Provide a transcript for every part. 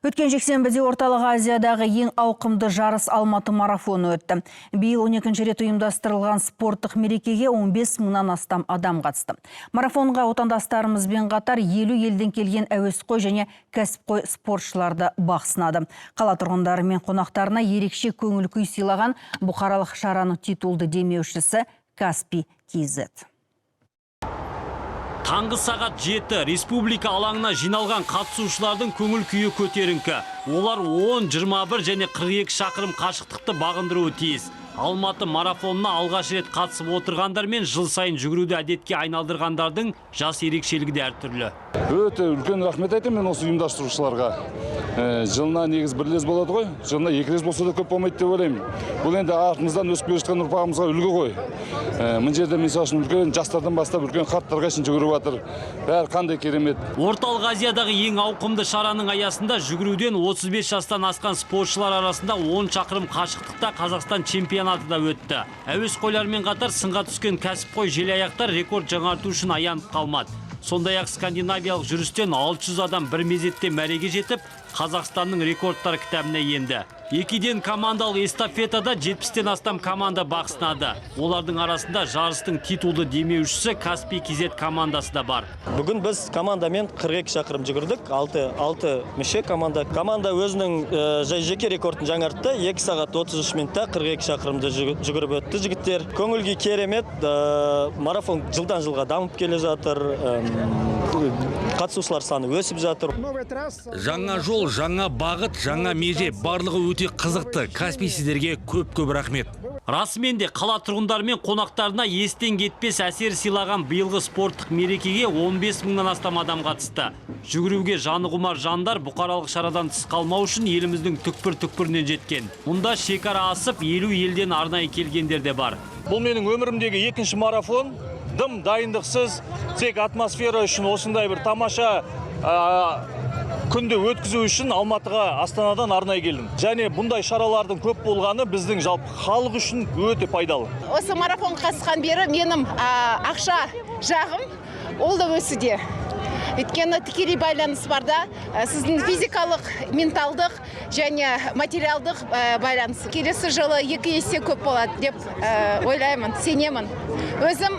Өткен жексенбіде Орталық Азиядағы ең ауқымды жарыс Алматы марафоны өтті. Биыл 12-ші рет ұйымдастырылған спорттық мерекеге 15 мыңнан астам адам қатысты. Марафонға отандастарымызбен қатар 50 елден келген әуесқой және кәсіпқой спортшыларды бақ сынады. Қала тұрғындары мен қонақтарына ерекше көңіл күй сыйлаған бұқаралық шараның титулды демеушісі Каспий KZ. Таңғы сағат 7 республика алаңына жиналған қатысушылардың көңіл күйі көтеріңкі. Олар 10, 21 және 42 шақырым қашықтықты бағындыруы тиіс. Алматы марафонына алғаш рет қатысып отырғандар мен жыл сайын жүгіруді әдетке айналдырғандардың жас ерекшелігі де әртүрлі. Өте үлкен рахмет айтамын мен осы ұйымдастырушыларға. Жылына негіз бір рет болады ғой, жылына 2 рет болса да көп болмайды деп ойлаймын. Бұл енді артымыздан өсіп келе жатқан ұрпағымызға үлгі ғой. Мына жерде мен үшін үлкен жастардан бастап үлкен қарттарға шейін жүгіріп жатыр. Бәрі қандай керемет. Орталық Азиядағы ең ауқымды шараның аясында жүгіруден 35 жастан асқан спортшылар арасында 10 шақырым қашықтықта Қазақстан чемпионаты да өтті. Әуесқойлармен қатар сынға түскен кәсіпқой желаяқтар рекорд жаңарту үшін аянып қалмады. Сондай-ақ скандинавиялық жүрістен 600 адам бір мезетте мәреге жетіп, Қазақстанның рекордтар кітабына енді. Екіден командалық эстафетада 70-тен астам команда бақ сынады. Олардың арасында жарыстың титулды демеушісі Каспий KZ командасы да бар. Бүгін біз командамен 42 шақырым жүгірдік. 6 мүше команда. Команда өзінің жеке рекордын жаңартты. 2 сағат 33 минутта 42 шақырымды жүгіріп өтті жігіттер. Көңілге керемет. Марафон жылдан жылға дамып келе жатыр. Қатысушылар саны өсіп жатыр. Жаңа жол, жаңа бағыт, жаңа меже, барлығы өте қызықты. Каспий сіздерге көп рахмет. Расымен де қала тұрғындары мен қонақтарына естен кетпес әсер сыйлаған биылғы спорттық мерекеге 15 мыңнан астам адам қатысты. Жүгіруге жаны құмар жандар бұқаралық шарадан тыс қалмау үшін еліміздің түкпір-түкпірінен жеткен. Мұнда шекара асып 50 елден арнайы келгендер де бар. Бұл менің өмірімдегі 2-ші марафон. Дым дайындықсыз, тек атмосфера үшін осындай бір тамаша күнді өткізу үшін Алматыға Астанадан арнайы келдім. Және бұндай шаралардың көп болғаны біздің жалпы халық үшін өте пайдалы. Осы марафон қатысқан бері менің ақша жағым ол да өсуде. Өйткені тікелей байланыс барда сіздің физикалық, менталдық және материалдық байланыс. Келесі жылы 2 есе көп болады деп ойлаймын, сенемін. Өзім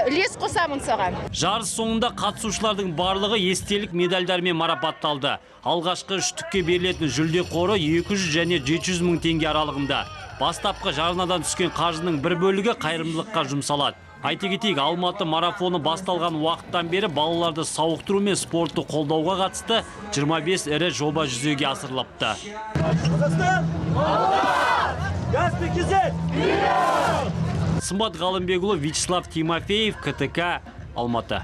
үлес қосамын соған. Жарыс соңында қатысушылардың барлығы естелік медальдармен марапатталды. Алғашқы үштікке берілетін жүлде қоры 200 және 700 мың теңге аралығында. Бастапқы жарнадан түскен қаржының бір бөлігі қайырымдылыққа жұмсалады. Айта кетейік, Алматы марафоны басталған уақыттан бері балаларды сауықтыру мен спортты қолдауға қатысты 25 ірі жоба жүзеге асырылыпты. Сымбат Ғалымбекұлы, Вячеслав Тимофеев, КТК, Алматы.